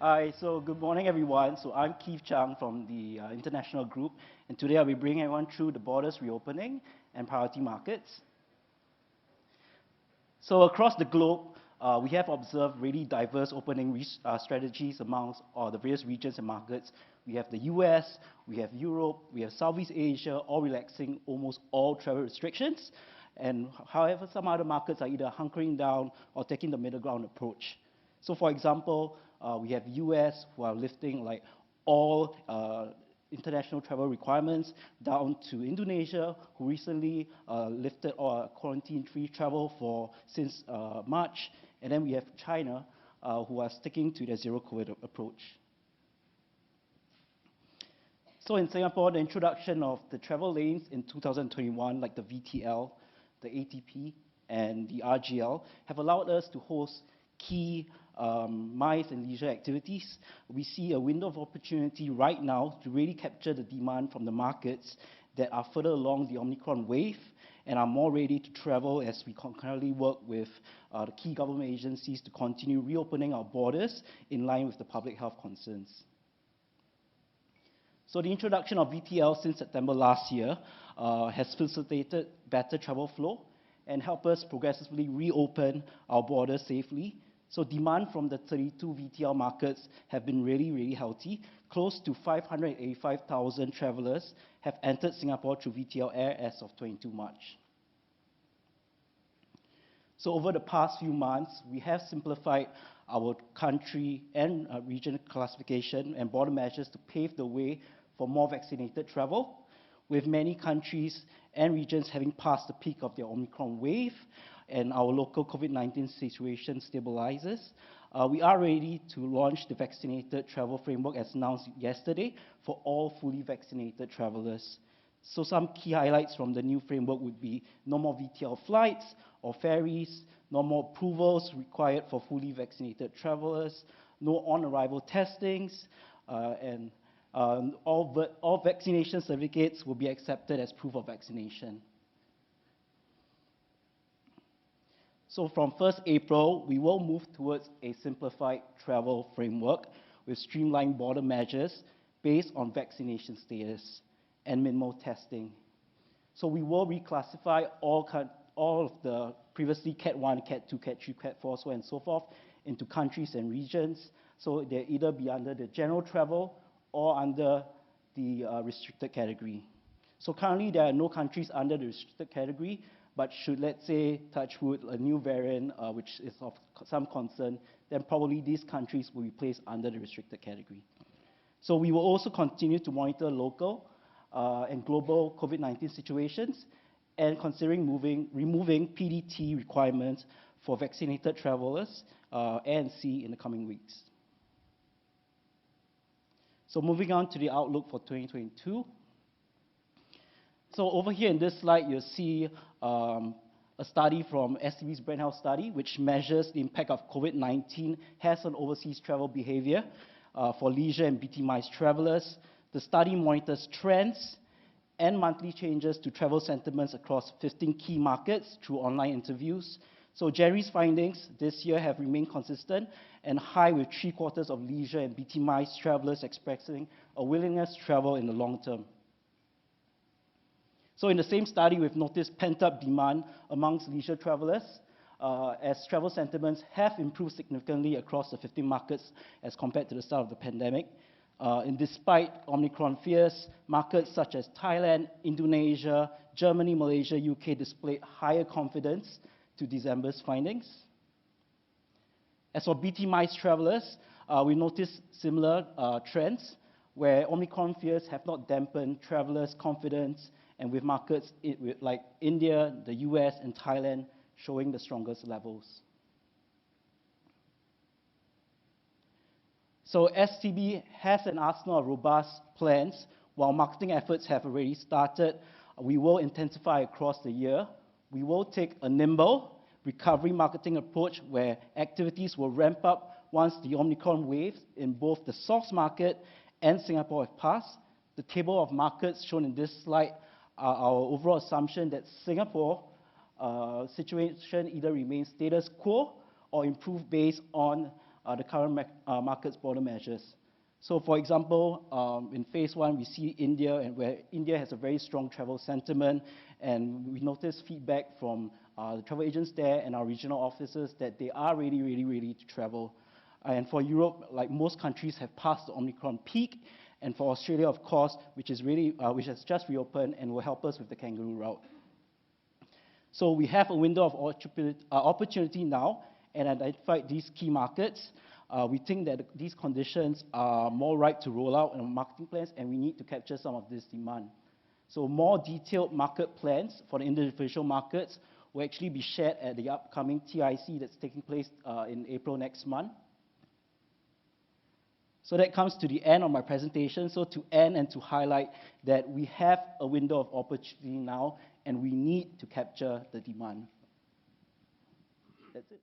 Hi, so good morning, everyone. So I'm Zhang from the international group, and today I'll be bringing everyone through the borders reopening and priority markets. So across the globe, we have observed really diverse opening strategies amongst the various regions and markets. We have the US, we have Europe, we have Southeast Asia, all relaxing almost all travel restrictions. And however, some other markets are either hunkering down or taking the middle ground approach. So for example, we have US who are lifting like all international travel requirements down to Indonesia, who recently lifted quarantine-free travel since March. And then we have China, who are sticking to their zero-COVID approach. So in Singapore, the introduction of the travel lanes in 2021, like the VTL, the ATP, and the RGL, have allowed us to host key MICE and leisure activities. We see a window of opportunity right now to really capture the demand from the markets that are further along the Omicron wave and are more ready to travel as we concurrently work with the key government agencies to continue reopening our borders in line with the public health concerns. So the introduction of VTL since September last year has facilitated better travel flow and helped us progressively reopen our borders safely. So demand from the 32 VTL markets have been really healthy. Close to 585,000 travelers have entered Singapore through VTL Air as of 22 March. So over the past few months, we have simplified our country and region classification and border measures to pave the way for more vaccinated travel, with many countries and regions having passed the peak of their Omicron wave and our local COVID-19 situation stabilizes. We are ready to launch the vaccinated travel framework as announced yesterday for all fully vaccinated travelers. So some key highlights from the new framework would be no more VTL flights or ferries, no more approvals required for fully vaccinated travelers, no on-arrival testings, and all vaccination certificates will be accepted as proof of vaccination. So from 1st April, we will move towards a simplified travel framework with streamlined border measures based on vaccination status and minimal testing. So we will reclassify all of the previously Cat 1, Cat 2, Cat 3, Cat 4, so on and so forth into countries and regions. So they'll either be under the general travel or under the restricted category. So currently there are no countries under the restricted category, but should, let's say, touch wood, a new variant, which is of some concern, then probably these countries will be placed under the restricted category. So we will also continue to monitor local and global COVID-19 situations and considering removing PDT requirements for vaccinated travelers and C in the coming weeks. So moving on to the outlook for 2022. So over here in this slide, you'll see a study from STB's Brand Health Study, which measures the impact of COVID-19 has on overseas travel behavior for leisure and BT MICE travelers. The study monitors trends and monthly changes to travel sentiments across 15 key markets through online interviews. So Jerry's findings this year have remained consistent and high, with 3/4 of leisure and BT MICE travelers expressing a willingness to travel in the long term. So in the same study, we've noticed pent-up demand amongst leisure travelers as travel sentiments have improved significantly across the 15 markets as compared to the start of the pandemic. And despite Omicron fears, markets such as Thailand, Indonesia, Germany, Malaysia, UK displayed higher confidence to December's findings. As for BT MICE travelers, we noticed similar trends where Omicron fears have not dampened travelers' confidence, and with markets like India, the US, and Thailand showing the strongest levels. So STB has an arsenal of robust plans. While marketing efforts have already started, we will intensify across the year. We will take a nimble recovery marketing approach where activities will ramp up once the Omicron waves in both the source market and Singapore have passed. The table of markets shown in this slide are our overall assumption that Singapore situation either remains status quo or improve based on the current markets border measures. So for example, in phase one, we see India, and where India has a very strong travel sentiment, and we notice feedback from the travel agents there and our regional officers that they are ready to travel. And for Europe, like most countries, have passed the Omicron peak, and for Australia, of course, which has just reopened and will help us with the kangaroo route. So we have a window of opportunity now and identified these key markets. We think that these conditions are more ripe to roll out in our marketing plans, and we need to capture some of this demand. So more detailed market plans for the individual markets will actually be shared at the upcoming TIC that's taking place in April next month. So that comes to the end of my presentation. So to end and to highlight that we have a window of opportunity now, and we need to capture the demand. That's it.